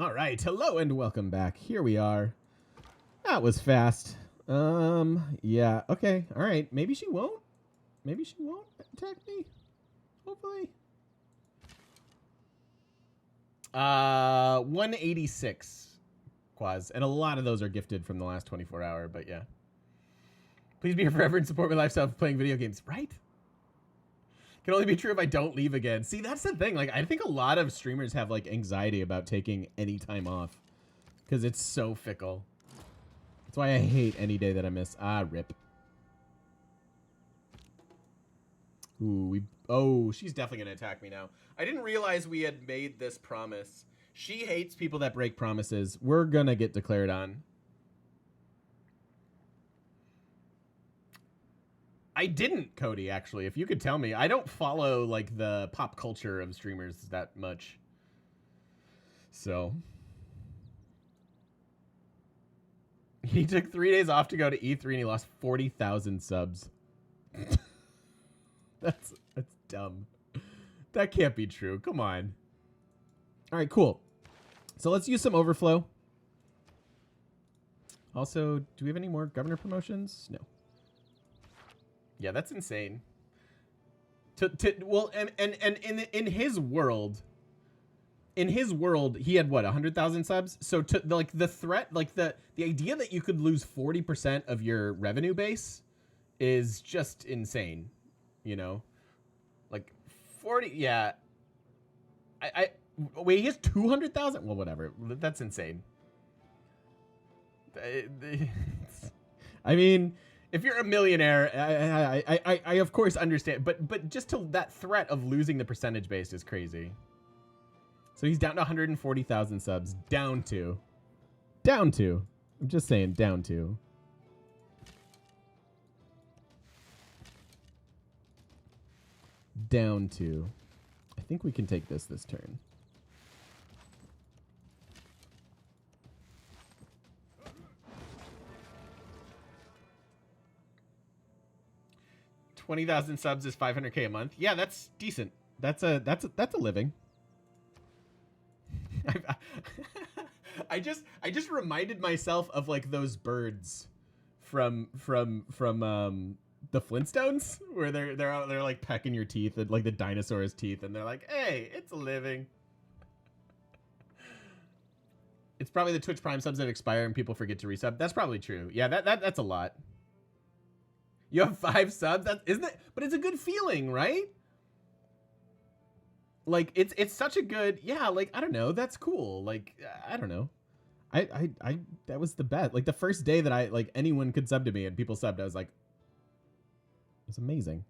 All right, hello and welcome back. Here we are. That was fast. Yeah, okay, all right. Maybe she won't. Maybe she won't attack me. Hopefully. 186 Quaz, and a lot of those are gifted from the last 24 hour. But yeah, please be here forever and support my lifestyle of playing video games. Right? Can only be true if I don't leave again. See, that's the thing. Like, I think a lot of streamers have like anxiety about taking any time off because it's so fickle. That's why I hate any day that I miss. Ah, rip. Ooh, oh, she's definitely gonna attack me now. I didn't realize we had made this promise. She hates people that break promises. We're gonna get declared on. I didn't, Cody, actually. If you could tell me. I don't follow, like, the pop culture of streamers that much. So. He took 3 days off to go to E3 and he lost 40,000 subs. That's dumb. That can't be true. Come on. All right, cool. So let's use some overflow. Also, do we have any more governor promotions? No. Yeah, that's insane. Well, and in his world, he had what, 100,000 subs. So to like the threat, like the idea that you could lose 40% of your revenue base is just insane. You know, like 40. Yeah. Wait, he has 200,000. Well, whatever. That's insane. I mean, if you're a millionaire, I of course understand, but just to that threat of losing the percentage base is crazy. So he's down to 140,000 subs. Down to. I'm just saying, down to. I think we can take this turn. $20,000 subs is $500K a month. Yeah, that's decent. That's a living. I just reminded myself of like those birds from the Flintstones where they're like pecking your teeth, and like the dinosaur's teeth, and they're like, "Hey, it's a living." It's probably the Twitch Prime subs that expire and people forget to resub. That's probably true. Yeah, that's a lot. You have 5 subs? Isn't it? But it's a good feeling, right? Like it's such a good, yeah, like I don't know, that's cool. Like I don't know. I that was the best. Like the first day that I like anyone could sub to me and people subbed, I was like, it's amazing.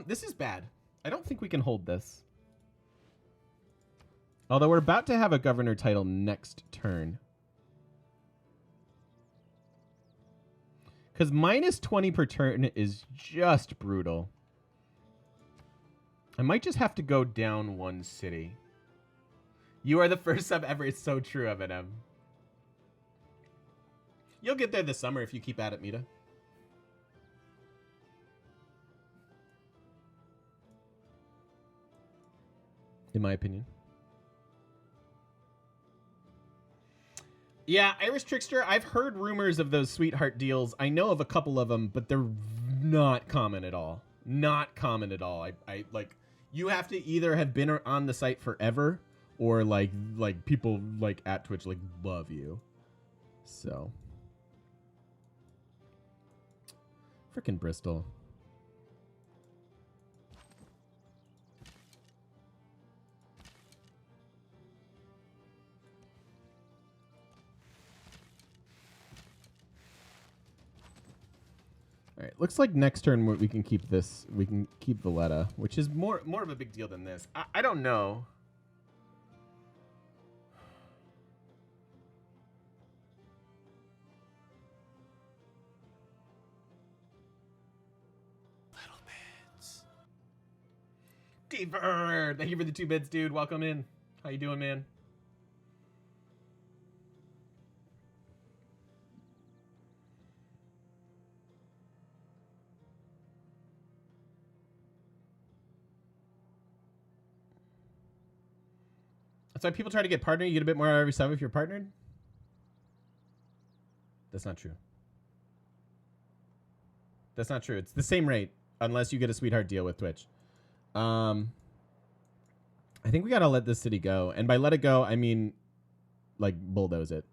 This is bad. I don't think we can hold this. Although we're about to have a governor title next turn. Because minus 20 per turn is just brutal. I might just have to go down 1 city. You are the first sub ever. It's so true, M&M. You'll get there this summer if you keep at it, Mita. In my opinion. Yeah, Irish Trickster, I've heard rumors of those sweetheart deals. I know of a couple of them, but they're not common at all. Not common at all. I like, you have to either have been on the site forever or like people like at Twitch like love you. So. Frickin' Bristol. All right, looks like next turn we can keep this. We can keep Valletta, which is more of a big deal than this. I don't know. Little bits. D-Bird, thank you for the 2 bits, dude. Welcome in. How you doing, man? That's why people try to get partnered. You get a bit more out of every sub if you're partnered. That's not true. That's not true. It's the same rate unless you get a sweetheart deal with Twitch. I think we got to let this city go. And by let it go, I mean, like, bulldoze it.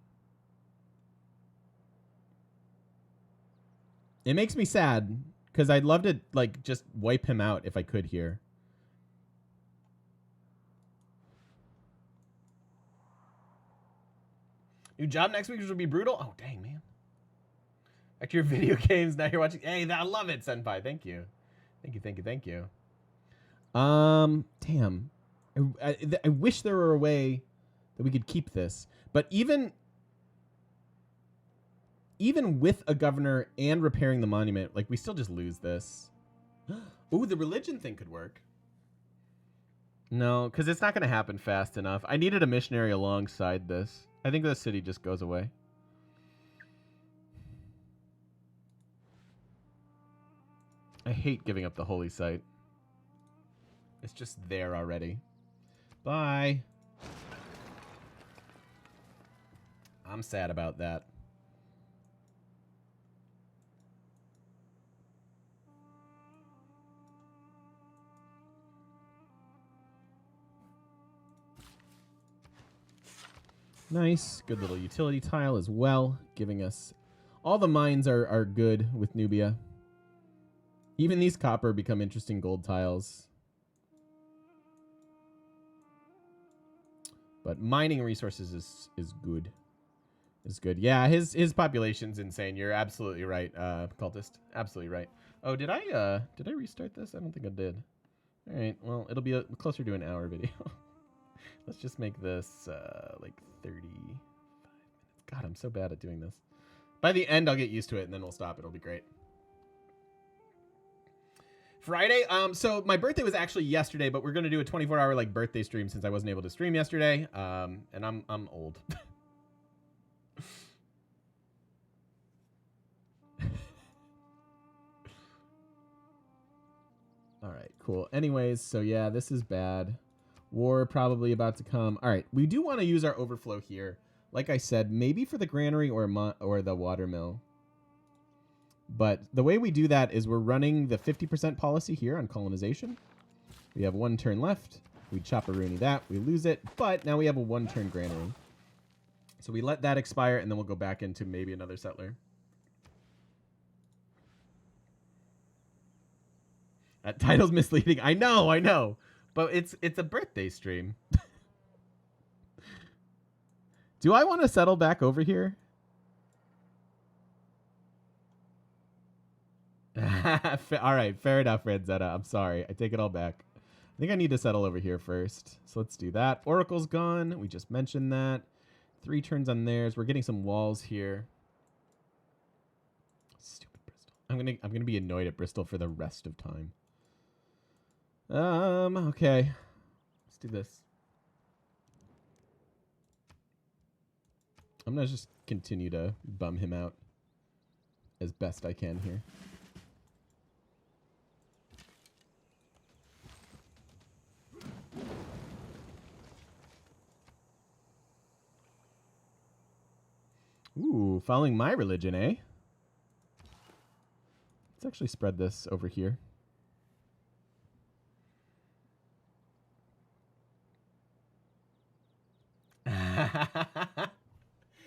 It makes me sad because I'd love to, like, just wipe him out if I could here. New job next week, which will be brutal. Oh, dang, man. Back to your video games. Now you're watching. Hey, I love it, Senpai. Thank you. Thank you. Damn. I wish there were a way that we could keep this. But even with a governor and repairing the monument, like, we still just lose this. Ooh, the religion thing could work. No, because it's not going to happen fast enough. I needed a missionary alongside this. I think the city just goes away. I hate giving up the holy site. It's just there already. Bye. I'm sad about that. Nice. Good little utility tile as well, giving us... All the mines are good with Nubia. Even these copper become interesting gold tiles. But mining resources is good. Is good. Yeah, his population's insane. You're absolutely right, cultist. Absolutely right. Oh, did I restart this? I don't think I did. All right. Well, it'll be closer to an hour video. Let's just make this like 35 minutes. God, I'm so bad at doing this. By the end, I'll get used to it, and then we'll stop. It'll be great. Friday. So my birthday was actually yesterday, but we're gonna do a 24-hour like birthday stream since I wasn't able to stream yesterday. And I'm old. All right, cool. Anyways, so yeah, this is bad. War probably about to come. All right, we do want to use our overflow here. Like I said, maybe for the granary or the watermill. But the way we do that is we're running the 50% policy here on colonization. We have 1 turn left. We chop-a-rooney that. We lose it. But now we have a 1-turn granary. So we let that expire, and then we'll go back into maybe another settler. That title's misleading. I know. But it's a birthday stream. Do I want to settle back over here? All right, fair enough, Ranzetta. I'm sorry. I take it all back. I think I need to settle over here first. So let's do that. Oracle's gone. We just mentioned that. 3 turns on theirs. We're getting some walls here. Stupid Bristol. I'm gonna be annoyed at Bristol for the rest of time. Okay. Let's do this. I'm gonna just continue to bum him out as best I can here. Ooh, following my religion, eh? Let's actually spread this over here.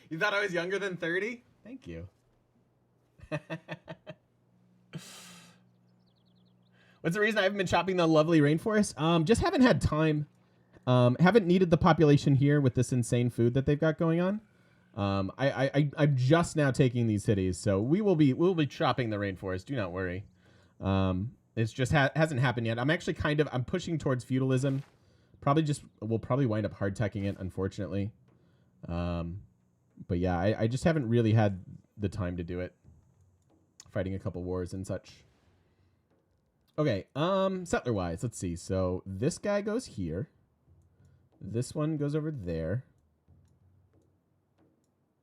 You thought I was younger than 30? Thank you. What's the reason I haven't been shopping the lovely rainforest? Just haven't had time. Haven't needed the population here with this insane food that they've got going on. I'm just now taking these cities, so we'll be chopping the rainforest. Do not worry. It's just hasn't happened yet. I'm actually I'm pushing towards feudalism. We'll probably wind up hard teching it, unfortunately. But yeah, I just haven't really had the time to do it. Fighting a couple wars and such. Okay, settler wise, let's see. So this guy goes here. This one goes over there.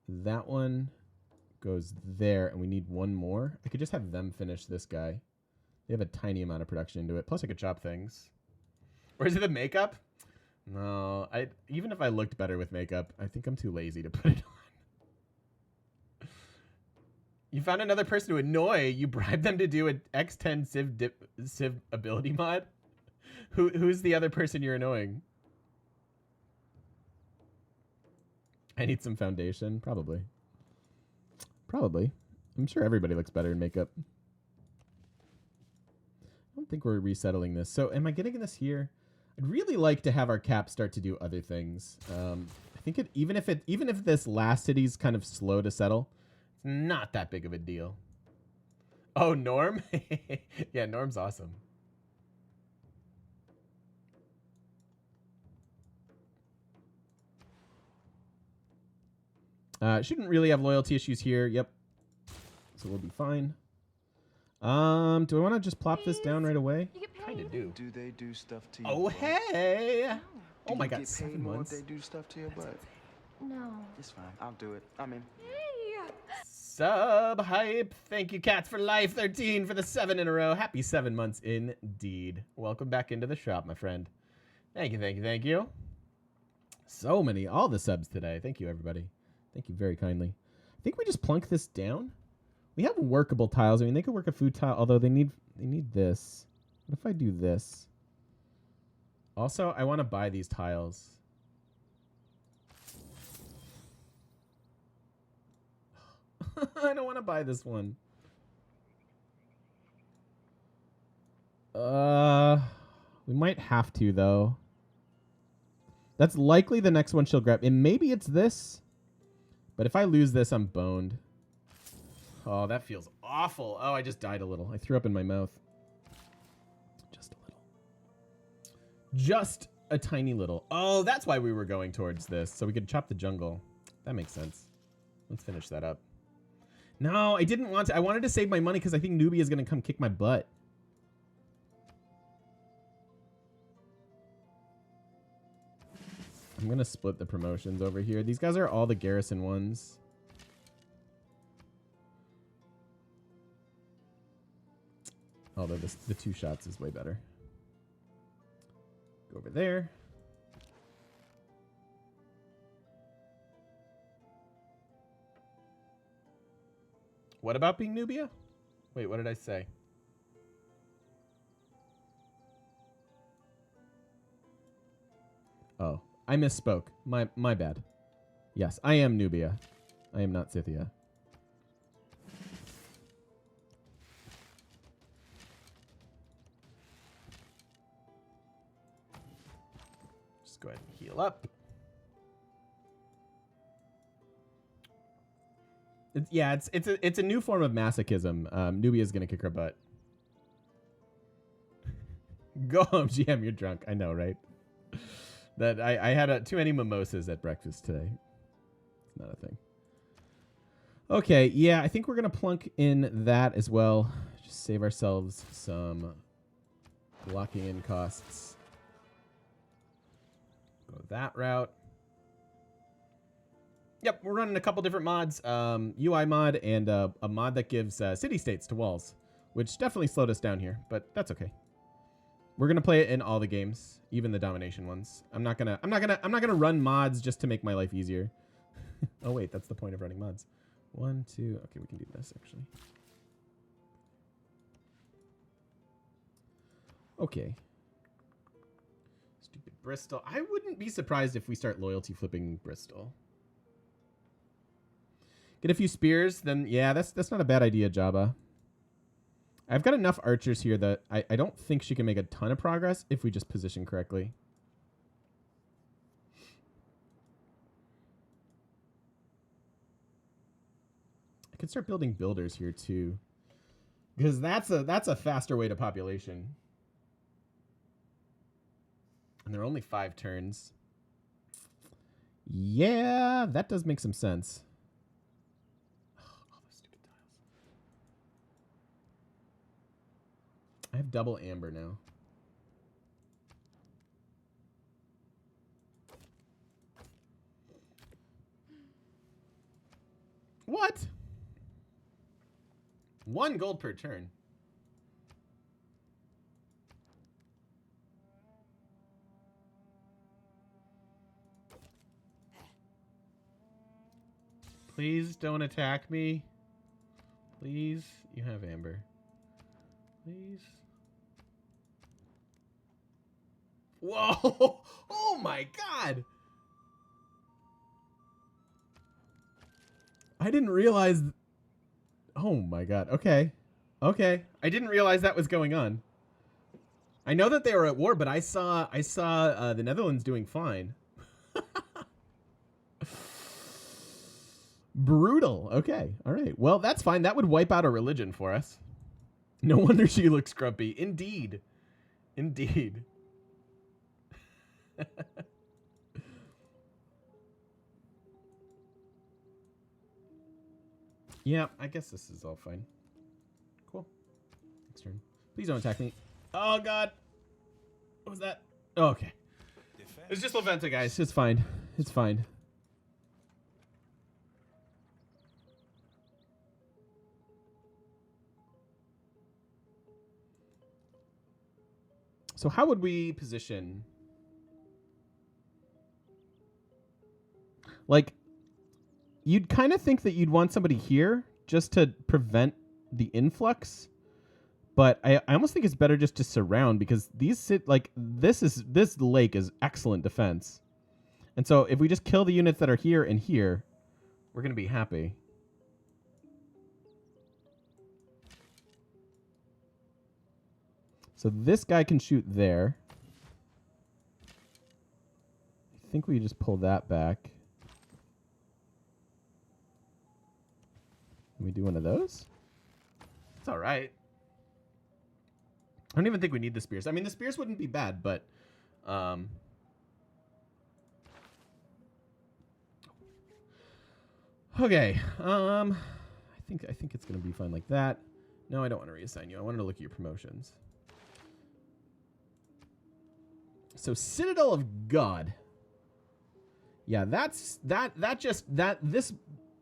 That one goes there, and we need one more. I could just have them finish this guy. They have a tiny amount of production into it. Plus, I could chop things. Or is it the makeup? No, even if I looked better with makeup, I think I'm too lazy to put it on. You found another person to annoy. You bribed them to do an X10 Civ ability mod. Who's the other person you're annoying? I need some foundation. Probably. I'm sure everybody looks better in makeup. I don't think we're resettling this. So am I getting this here? I'd really like to have our cap start to do other things. I think even if this last city's kind of slow to settle, it's not that big of a deal. Oh, Norm? Yeah, Norm's awesome. Shouldn't really have loyalty issues here. Yep. So we'll be fine. Do I want to just plop this down right away? Kind of do. Do they do stuff to you? Oh, hey! No. Oh my God, Get 7 paid more months. if they do stuff to your butt? No. It's fine. I'll do it. I'm in. Hey! Sub hype. Thank you, Cats for Life 13 for the 7 in a row. Happy 7 months indeed. Welcome back into the shop, my friend. Thank you. So many, all the subs today. Thank you, everybody. Thank you very kindly. I think we just plunk this down. We have workable tiles. I mean, they could work a food tile, although they need this. What if I do this? Also, I want to buy these tiles. I don't want to buy this one. We might have to, though. That's likely the next one she'll grab. And maybe it's this. But if I lose this, I'm boned. Oh, that feels awful. Oh, I just died a little. I threw up in my mouth. Just a little. Just a tiny little. Oh, that's why we were going towards this. So we could chop the jungle. That makes sense. Let's finish that up. No, I didn't want to. I wanted to save my money because I think Nubia is going to come kick my butt. I'm going to split the promotions over here. These guys are all the garrison ones. Although the 2 shots is way better. Go over there. What about being Nubia? Wait, what did I say? Oh, I misspoke. My bad. Yes, I am Nubia. I am not Scythia. Just go ahead and heal up. It's a new form of masochism. Nubia's gonna kick her butt. Go home, GM. You're drunk. I know, right? That I had too many mimosas at breakfast today. It's not a thing. Okay, yeah, I think we're gonna plunk in that as well. Just save ourselves some locking in costs. Go that route. Yep, we're running a couple different mods. UI mod and a mod that gives city states to walls, which definitely slowed us down here, but that's okay. We're gonna play it in all the games, even the domination ones. I'm not gonna run mods just to make my life easier. Oh wait, that's the point of running mods. 1, 2. Okay, we can do this actually. Okay. Stupid Bristol. I wouldn't be surprised if we start loyalty flipping Bristol. Get a few spears, then yeah, that's not a bad idea, Jabba. I've got enough archers here that I don't think she can make a ton of progress if we just position correctly. I could start building builders here too, because that's a faster way to population. And they're only 5 turns. Yeah, that does make some sense. I have double amber now. What? 1 gold per turn. Please don't attack me. Please. You have amber. Please. Whoa! Oh my god! I didn't realize... Oh my god. Okay. Okay. I didn't realize that was going on. I know that they were at war, but I saw the Netherlands doing fine. Brutal. Okay. All right. Well, that's fine. That would wipe out a religion for us. No wonder she looks grumpy. Indeed. Indeed. Yeah, I guess this is all fine. Cool. Next turn. Please don't attack me. Oh, God. What was that? Oh, okay. It's just Leventa, guys. It's fine. It's fine. So how would we position? Like, you'd kind of think that you'd want somebody here just to prevent the influx. But I almost think it's better just to surround, because these sit like this lake is excellent defense. And so if we just kill the units that are here and here, we're going to be happy. So this guy can shoot there. I think we just pull that back. Can we do one of those? It's all right. I don't even think we need the spears. I mean, the spears wouldn't be bad, but okay. I think it's gonna be fine like that. No, I don't want to reassign you. I wanted to look at your promotions. So Citadel of God. Yeah, this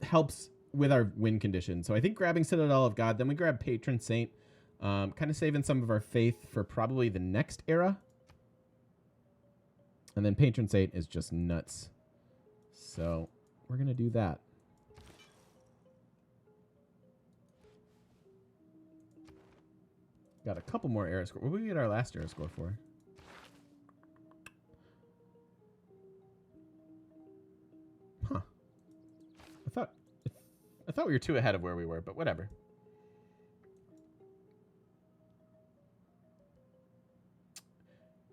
helps with our win condition. So I think grabbing Citadel of God, then we grab Patron Saint. Kind of saving some of our faith for probably the next era. And then Patron Saint is just nuts. So we're going to do that. Got a couple more era score. What did we get our last era score for? Huh. I thought we were 2 ahead of where we were, but whatever.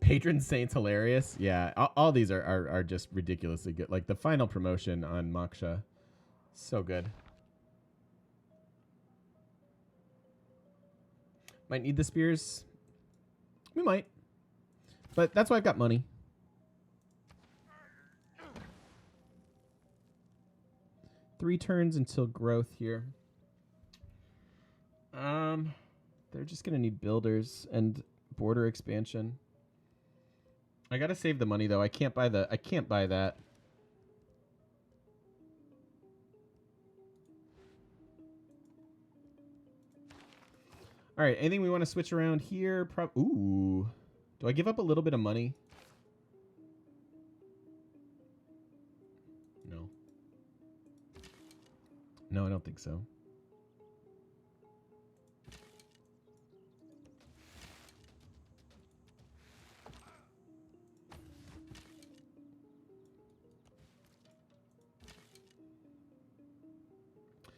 Patron Saint's hilarious. Yeah, all these are just ridiculously good. Like the final promotion on Moksha, so good. Might need the spears. We might. But that's why I've got money. Three turns until growth here. They're just gonna need builders and border expansion. I gotta save the money though. I can't buy that. All right, anything we want to switch around here? Ooh. Do I give up a little bit of money? No. No, I don't think so.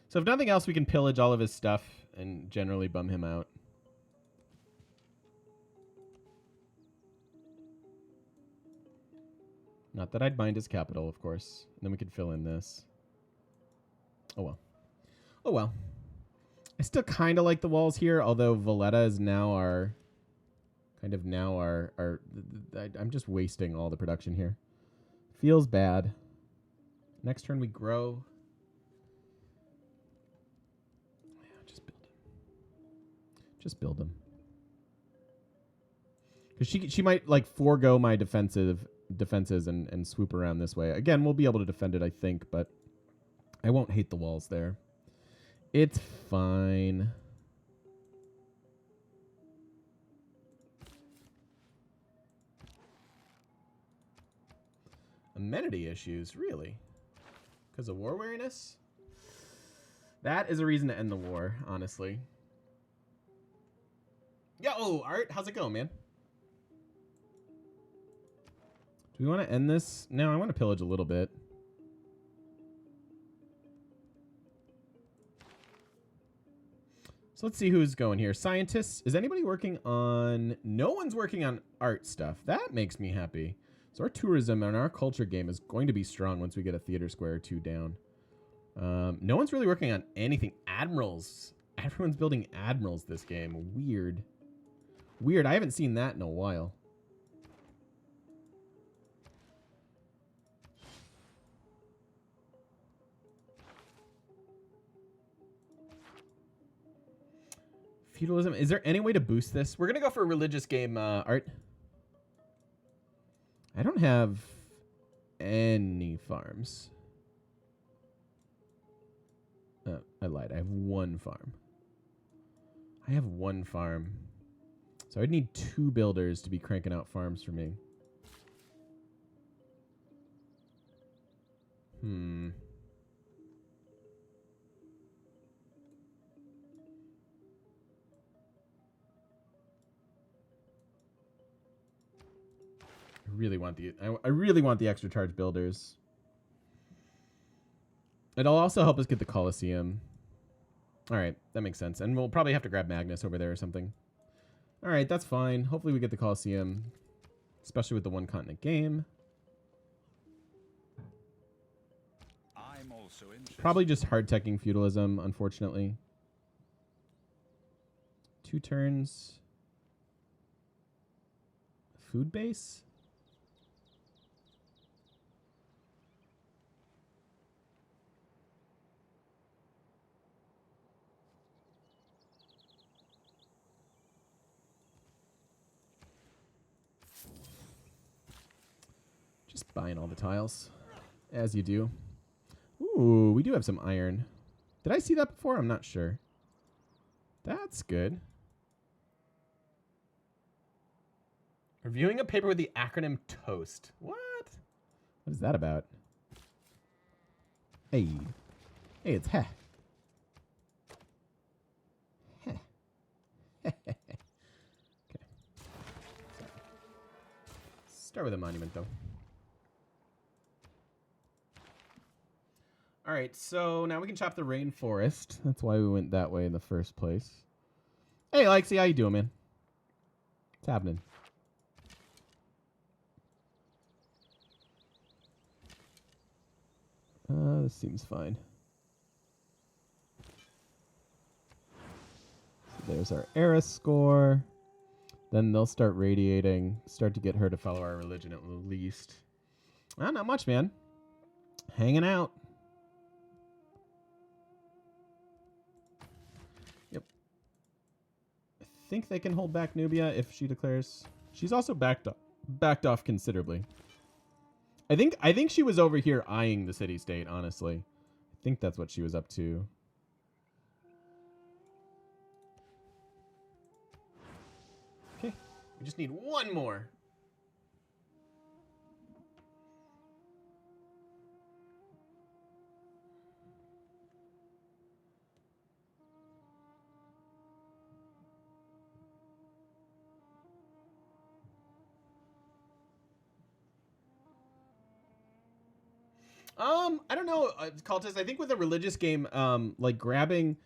So if nothing else, we can pillage all of his stuff and generally bum him out. Not that I'd mind his capital, of course. And then we could fill in this. Oh, well. Oh, well. I still kind of like the walls here, although Valletta is now our... I'm just wasting all the production here. Feels bad. Next turn we grow. Just build them. Because she might like forego my defenses and swoop around this way. Again, we'll be able to defend it, I think, but I won't hate the walls there. It's fine. Amenity issues, really? Because of war weariness? That is a reason to end the war, honestly. Yo, Art, how's it going, man? Do we want to end this? No, I want to pillage a little bit. So let's see who's going here. Scientists. Is anybody working on... No one's working on art stuff. That makes me happy. So our tourism and our culture game is going to be strong once we get a theater square or two down. No one's really working on anything. Admirals. Everyone's building admirals this game. Weird. Weird. I haven't seen that in a while. Feudalism. Is there any way to boost this? We're going to go for a religious game, Art. I don't have any farms. I lied. I have one farm. I have one farm. So I'd need 2 builders to be cranking out farms for me. I really want the extra charge builders. It'll also help us get the Colosseum. All right, that makes sense. And we'll probably have to grab Magnus over there or something. All right, that's fine. Hopefully we get the Colosseum, especially with the one continent game. I'm also interested. Probably just hard-teching feudalism, unfortunately. 2 turns. Food base? Just buying all the tiles, as you do. Ooh, we do have some iron. Did I see that before? I'm not sure. That's good. Reviewing a paper with the acronym TOAST. What? What is that about? Hey. Hey, it's heh. Heh. Okay. Start with a monument, though. All right, so now we can chop the rainforest. That's why we went that way in the first place. Hey, Alexi, how you doing, man? What's happening? This seems fine. So there's our Eris score. Then they'll start radiating. Start to get her to follow our religion at least. Not much, man. Hanging out. Yep. I think they can hold back Nubia if she declares. She's also backed off considerably. I think she was over here eyeing the city-state, honestly. I think that's what she was up to. Okay. We just need one more. I don't know, Cultist. I think with a religious game, like grabbing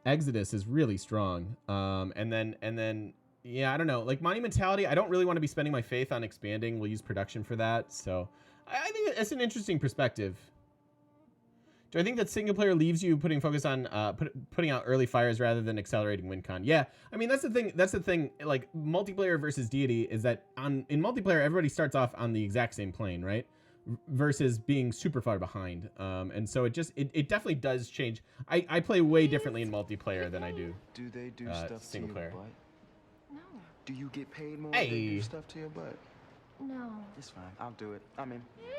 Exodus is really strong. And then yeah, I don't know. Like Monumentality, I don't really want to be spending my faith on expanding. We'll use production for that. So I think it's an interesting perspective. Do I think that single player leaves you putting focus on putting out early fires rather than accelerating win con? Yeah, I mean that's the thing. That's the thing. Like multiplayer versus Deity is that in multiplayer everybody starts off on the exact same plane, right? Versus being super far behind. And so it definitely does change. I play way differently in multiplayer than I do. Do they do stuff single to player. your butt? No. Do you get paid more Hey. when they do stuff to your butt? No. It's fine. I'll do it. I'm in. Hey!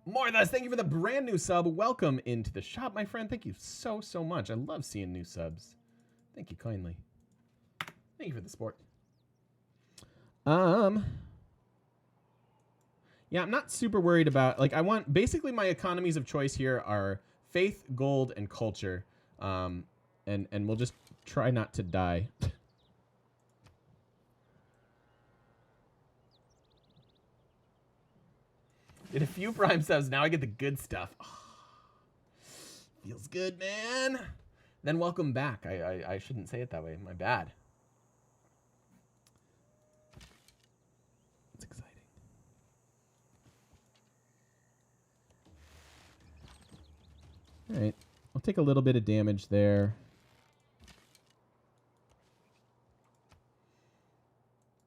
More than us, thank you for the brand new sub. Welcome into the shop, my friend. Thank you so much. I love seeing new subs. Thank you kindly. Thank you for the support. Yeah, Yeah, I'm not super worried about, like, I want, basically my economies of choice here are faith, gold, and culture. And we'll just try not to die. Did a few Prime subs, now I get the good stuff. Oh, feels good, man. Then welcome back. I shouldn't say it that way. My bad. It's exciting. All right. I'll take a little bit of damage there.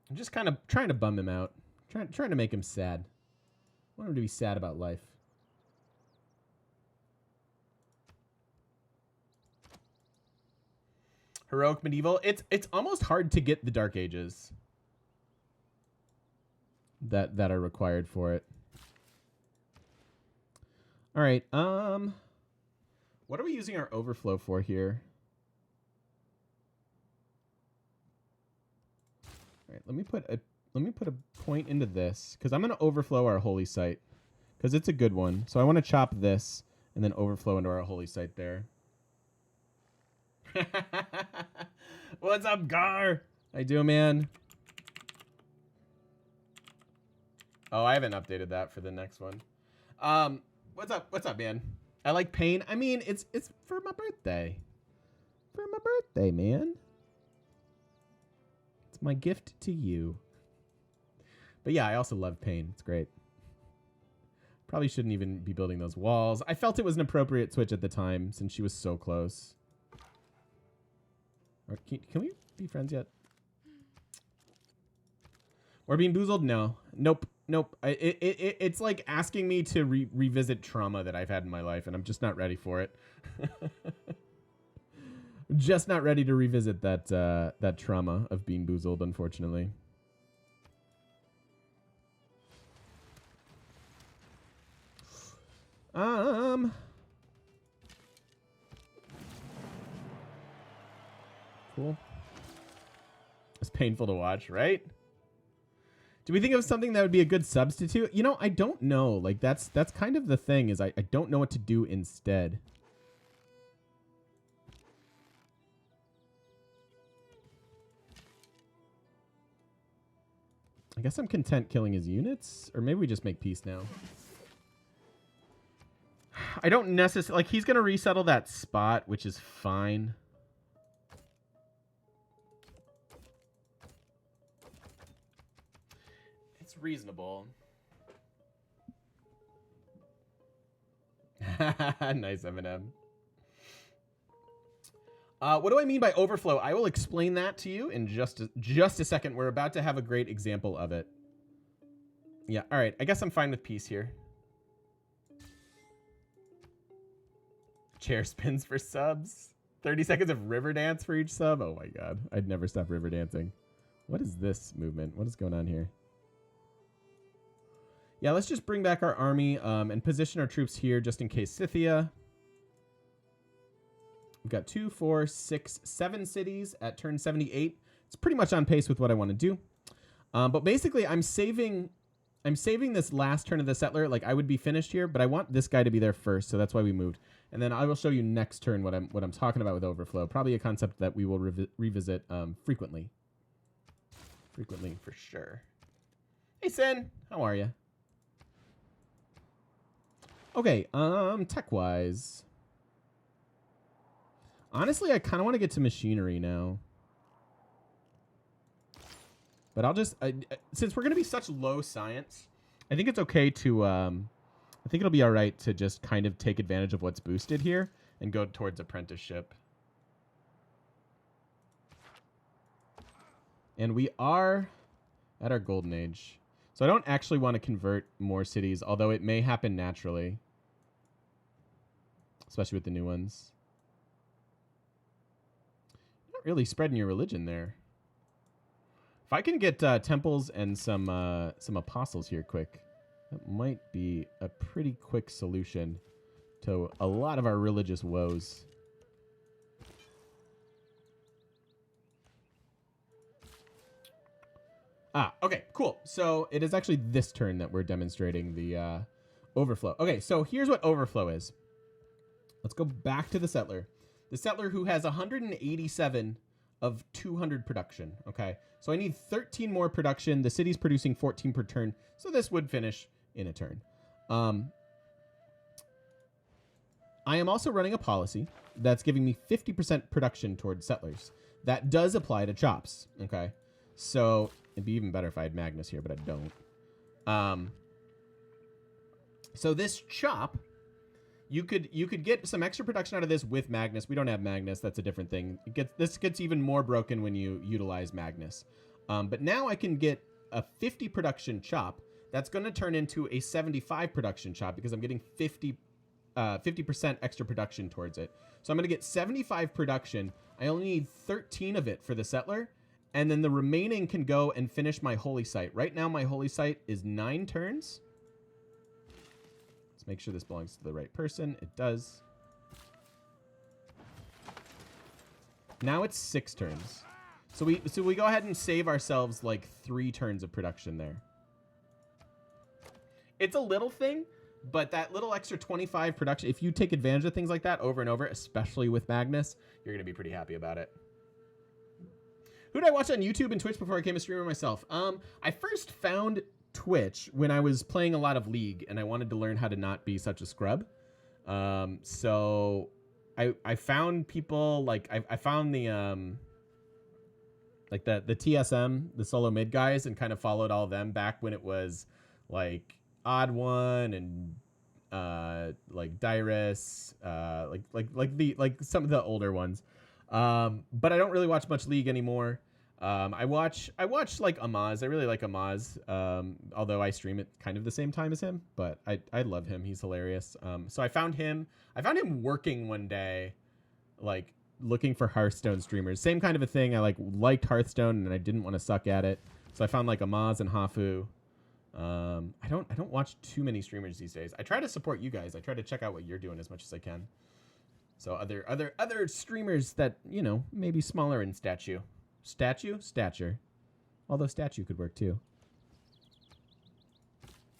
I'm just kind of trying to bum him out. Trying to make him sad. I want him to be sad about life. Heroic medieval. It's almost hard to get the Dark Ages that are required for it. All right. What are we using our overflow for here? All right, let me put a point into this because I'm going to overflow our holy site because it's a good one. So I want to chop this and then overflow into our holy site there. What's up, Gar? How you doing, man? Oh, I haven't updated that for the next one. What's up? What's up, man? I like pain. I mean, it's for my birthday. For my birthday, man. It's my gift to you. But yeah, I also love pain. It's great. Probably shouldn't even be building those walls. I felt it was an appropriate switch at the time since she was so close. Or can we be friends yet? Or being boozled? No. Nope. It's like asking me to revisit trauma that I've had in my life, and I'm just not ready for it. Just not ready to revisit that trauma of being boozled, unfortunately. Cool. It's painful to watch, right? Do we think of something that would be a good substitute? You know, I don't know. Like that's kind of the thing is I don't know what to do instead. I guess I'm content killing his units, or maybe we just make peace now. I don't necessarily, like, he's going to resettle that spot, which is fine. It's reasonable. Nice, Eminem. What do I mean by overflow? I will explain that to you in just a second. We're about to have a great example of it. Yeah, all right. I guess I'm fine with peace here. Chair spins for subs. 30 seconds of river dance for each sub. Oh my god. I'd never stop river dancing. What is this movement? What is going on here? Yeah, let's just bring back our army and position our troops here just in case Scythia. We've got 2, 4, 6, 7 cities at turn 78. It's pretty much on pace with what I want to do. But basically, I'm saving this last turn of the settler. Like, I would be finished here, but I want this guy to be there first, so that's why we moved. And then I will show you next turn what I'm talking about with overflow. Probably a concept that we will revisit frequently. Frequently, for sure. Hey, Sin. How are you? Okay, tech-wise. Honestly, I kind of want to get to machinery now. But I'll just... since we're going to be such low science, I think it's okay to... I think it'll be all right to just kind of take advantage of what's boosted here and go towards apprenticeship. And we are at our golden age. So I don't actually want to convert more cities, although it may happen naturally. Especially with the new ones. Not really spreading your religion there. If I can get temples and some apostles here quick, that might be a pretty quick solution to a lot of our religious woes. Okay, cool. So it is actually this turn that we're demonstrating the overflow. Okay, so here's what overflow is. Let's go back to the settler. The settler who has 187 of 200 production. Okay, so I need 13 more production. The city's producing 14 per turn, so this would finish in a turn. I am also running a policy that's giving me 50% production towards settlers. That does apply to chops. Okay, so it'd be even better if I had Magnus here, but I don't. So this chop, you could get some extra production out of this with Magnus. We don't have Magnus. That's a different thing. This gets even more broken when you utilize Magnus. But now I can get a 50 production chop. That's going to turn into a 75 production chop because I'm getting 50% extra production towards it. So I'm going to get 75 production. I only need 13 of it for the settler. And then the remaining can go and finish my holy site. Right now, my holy site is 9 turns. Let's make sure this belongs to the right person. It does. Now it's 6 turns. So we go ahead and save ourselves like 3 turns of production there. It's a little thing, but that little extra 25 production, if you take advantage of things like that over and over, especially with Magnus, you're going to be pretty happy about it. Who did I watch on YouTube and Twitch before I became a streamer myself? I first found Twitch when I was playing a lot of League and I wanted to learn how to not be such a scrub. So I found people like I found the like the TSM, the solo mid guys, and kind of followed all of them back when it was like Odd One and like Dyrus, like some of the older ones. But I don't really watch much League anymore. I watch like Amaz. I really like Amaz. Although I stream at kind of the same time as him, but I love him. He's hilarious. So I found him working one day, like looking for Hearthstone streamers. Same kind of a thing. I liked Hearthstone and I didn't want to suck at it. So I found like Amaz and Hafu. I don't watch too many streamers these days. I try to support you guys. I try to check out what you're doing as much as I can. So other streamers that, you know, maybe smaller in stature. Although statue could work too.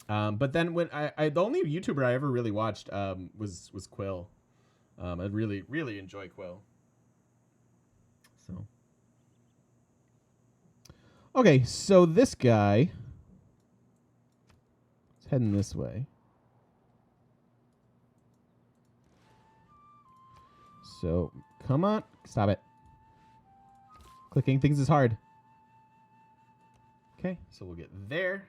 But then when I the only YouTuber I ever really watched was Quill. I really enjoy Quill. So okay, so this guy is heading this way. So come on, stop it. Clicking things is hard. Okay, so we'll get there.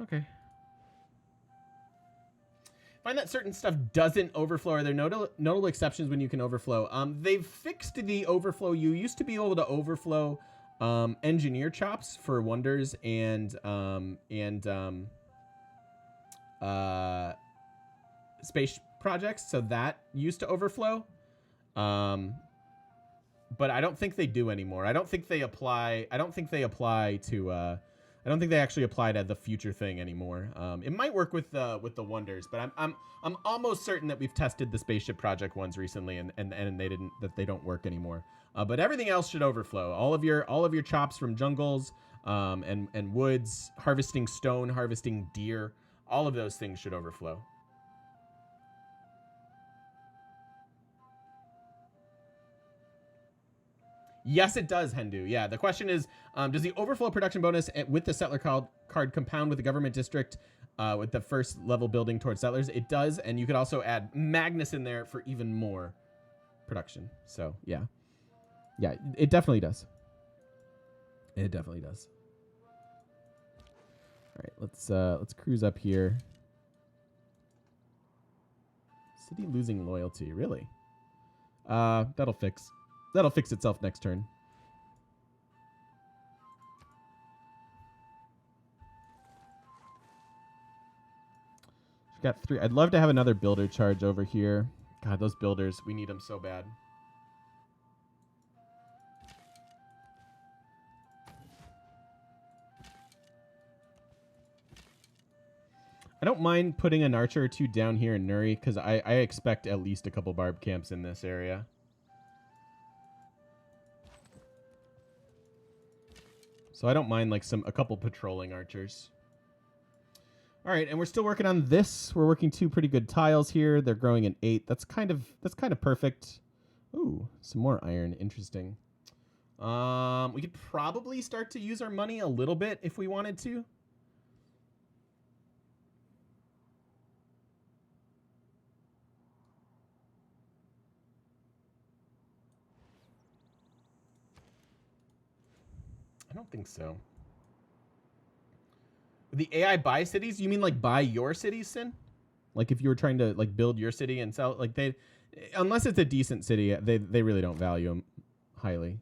Okay. Find that certain stuff doesn't overflow. Are there notable exceptions when you can overflow? They've fixed the overflow. You used to be able to overflow engineer chops for wonders and space projects, so that used to overflow. But I don't think they do anymore. I don't think they actually apply to the future thing anymore. It might work with the wonders, but I'm almost certain that we've tested the spaceship project ones recently and they don't work anymore. But everything else should overflow. All of your chops from jungles and woods, harvesting stone, harvesting deer, all of those things should overflow. Yes, it does, Hendu. Yeah, the question is, does the overflow production bonus with the settler card compound with the government district with the first level building towards settlers? It does, and you could also add Magnus in there for even more production. So, yeah. Yeah, it definitely does. It definitely does. All right, let's cruise up here. City losing loyalty, really? That'll fix itself next turn. She's got 3. I'd love to have another builder charge over here. God, those builders, we need them so bad. I don't mind putting an archer or two down here in Nuri, because I expect at least a couple barb camps in this area. So I don't mind like a couple patrolling archers. All right, and we're still working on this. We're working 2 pretty good tiles here. They're growing in 8. That's kind of perfect. Ooh, some more iron. Interesting. We could probably start to use our money a little bit if we wanted to. I don't think so. The AI buy cities? You mean like buy your cities, Sin? Like if you were trying to like build your city and sell, like they, unless it's a decent city, they really don't value them highly.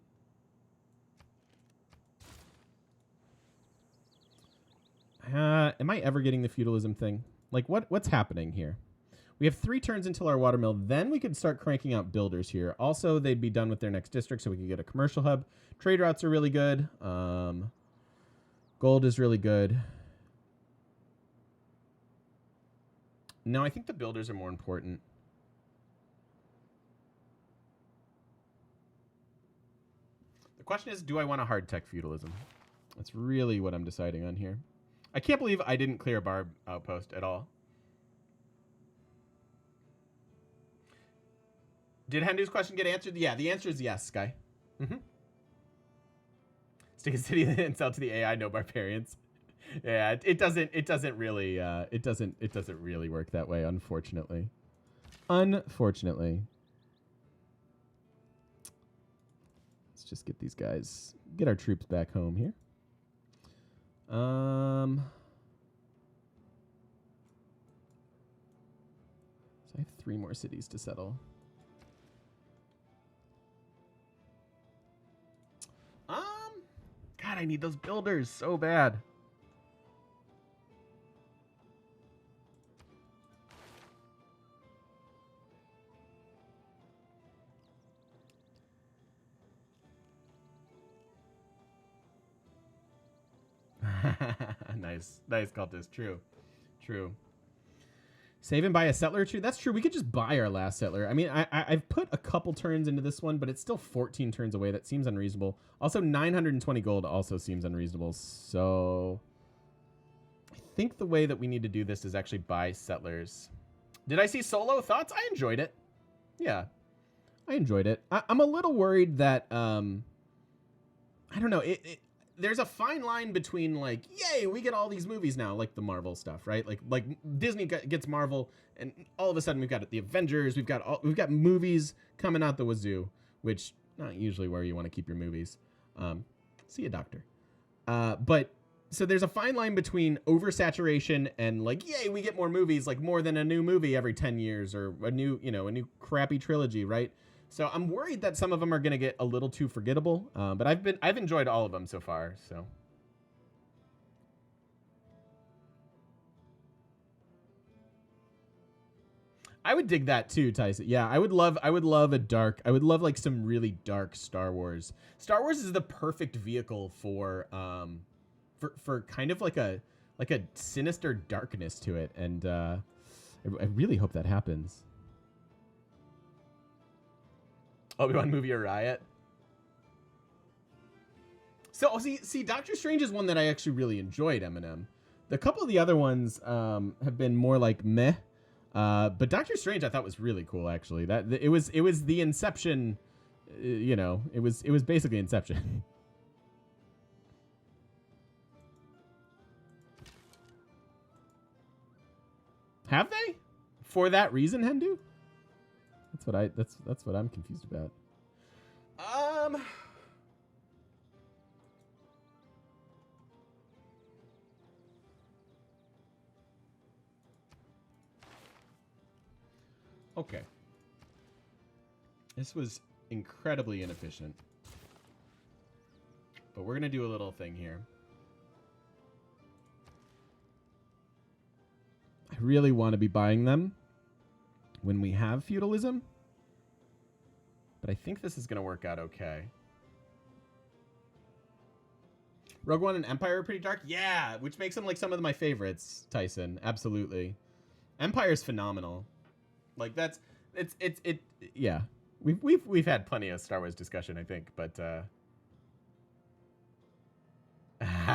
Am I ever getting the feudalism thing? Like what's happening here? We have 3 turns until our watermill. Then we could start cranking out builders here. Also, they'd be done with their next district, so we could get a commercial hub. Trade routes are really good. Gold is really good. No, I think the builders are more important. The question is, do I want a hard tech feudalism? That's really what I'm deciding on here. I can't believe I didn't clear a barb outpost at all. Did Hendu's question get answered? Yeah, the answer is yes, Sky. Stick a city and sell to the AI, no barbarians. Yeah, it doesn't really work that way, unfortunately. Unfortunately. Let's just get these guys, get our troops back home here. So I have 3 more cities to settle. God, I need those builders so bad. Nice cultist. True. Save and buy a settler or 2. That's true. We could just buy our last settler. I mean, I've put a couple turns into this one, but it's still 14 turns away. That seems unreasonable. Also, 920 gold also seems unreasonable. So I think the way that we need to do this is actually buy settlers. Did I see Solo? Thoughts? I enjoyed it. Yeah, I enjoyed it. I'm a little worried that, I don't know. There's a fine line between like, yay, we get all these movies now, like the Marvel stuff, right? Like Disney gets Marvel, and all of a sudden we've got the Avengers, we've got movies coming out the wazoo, which not usually where you want to keep your movies. See a doctor. But so there's a fine line between oversaturation and like, yay, we get more movies, like more than a new movie every 10 years or a new crappy trilogy, right? So I'm worried that some of them are going to get a little too forgettable, but I've enjoyed all of them so far. So I would dig that too, Tyson. Yeah, I would love like some really dark Star Wars. Star Wars is the perfect vehicle for kind of like a sinister darkness to it, and I really hope that happens. Obi-Wan movie or Riot. So see, Doctor Strange is one that I actually really enjoyed, Eminem. The couple of the other ones have been more like meh. But Doctor Strange I thought was really cool, actually. It was the Inception, it was basically Inception. Have they? For that reason, Hendu? That's what I'm confused about. Okay. This was incredibly inefficient. But we're going to do a little thing here. I really want to be buying them when we have feudalism. But I think this is going to work out okay. Rogue One and Empire are pretty dark. Yeah, which makes them like some of my favorites, Tyson. Absolutely. Empire's phenomenal. Like that's it yeah. We've had plenty of Star Wars discussion, I think, but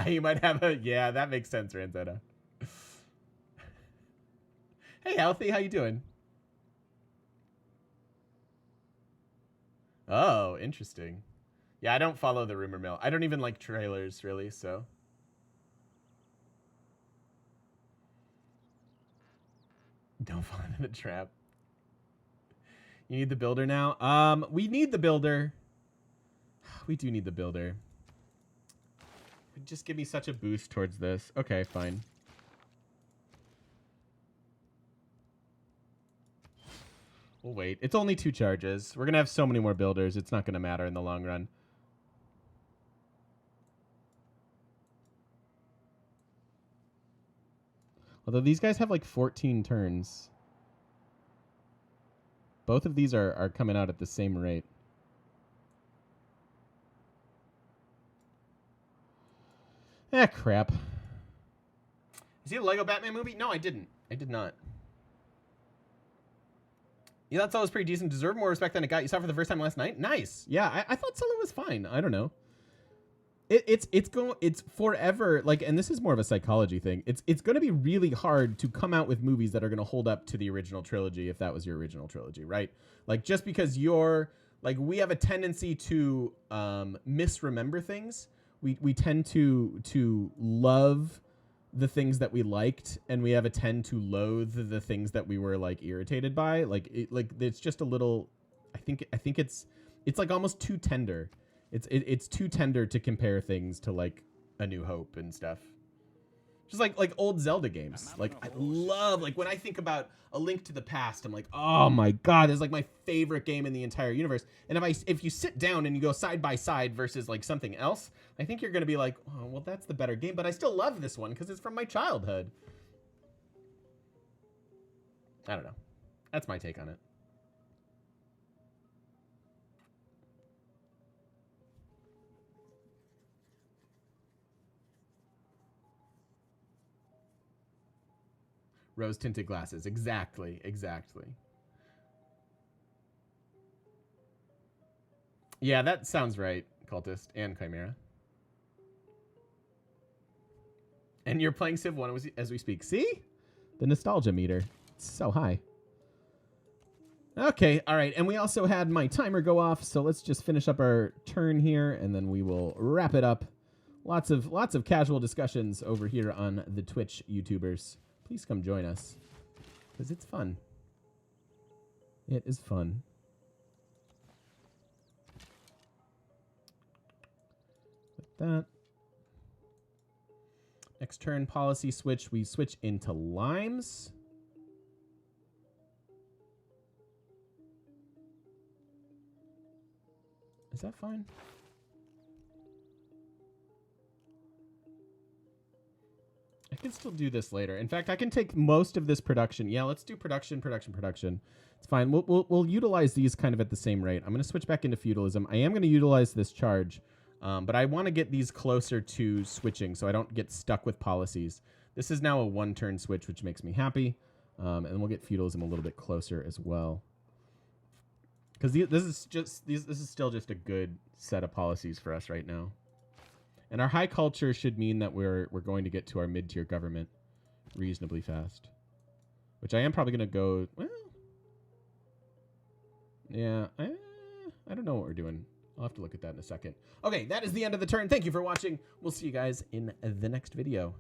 you might have a yeah, that makes sense, Ranzetta. Hey, Healthy, how you doing? Oh, interesting. Yeah, I don't follow the rumor mill. I don't even like trailers, really, so. Don't fall into the trap. You need the builder now? We need the builder. We do need the builder. Just give me such a boost towards this. Okay, fine. We'll wait. It's only 2 charges. We're going to have so many more builders. It's not going to matter in the long run. Although these guys have like 14 turns. Both of these are coming out at the same rate. Ah, crap. Is he a Lego Batman movie? No, I didn't. I did not. Yeah, that Solo was pretty decent. Deserved more respect than it got. You saw it for the first time last night? Nice. Yeah, I thought Solo was fine. I don't know. It's forever, like, and this is more of a psychology thing. It's going to be really hard to come out with movies that are going to hold up to the original trilogy if that was your original trilogy, right? Like, just because you're like, we have a tendency to misremember things. We tend to love the things that we liked, and we have a tend to loathe the things that we were like irritated by. Like it's just a little. I think it's like almost too tender. It's too tender to compare things to like A New Hope and stuff. Just like old Zelda games. Like I love, like when I think about A Link to the Past, I'm like, oh my god, this is like my favorite game in the entire universe. And if you sit down and you go side by side versus like something else, I think you're gonna be like, oh well, that's the better game, but I still love this one because it's from my childhood. I don't know. That's my take on it. Rose tinted glasses. Exactly. Yeah, that sounds right, Cultist and Chimera. And you're playing Civ 1 as we speak. See? The nostalgia meter. It's so high. Okay, all right. And we also had my timer go off, so let's just finish up our turn here, and then we will wrap it up. Lots of casual discussions over here on the Twitch YouTubers. Please come join us, because it's fun. It is fun. Like that. Next turn, policy switch. We switch into limes. Is that fine? I can still do this later. In fact, I can take most of this production. Yeah, let's do production. It's fine. We'll utilize these kind of at the same rate. I'm going to switch back into feudalism. I am going to utilize this charge, but I want to get these closer to switching so I don't get stuck with policies. This is now a 1-turn switch, which makes me happy. And we'll get feudalism a little bit closer as well. Because this is still just a good set of policies for us right now. And our high culture should mean that we're going to get to our mid-tier government reasonably fast. Which I am probably going to go... Well... Yeah, I don't know what we're doing. I'll have to look at that in a second. Okay, that is the end of the turn. Thank you for watching. We'll see you guys in the next video.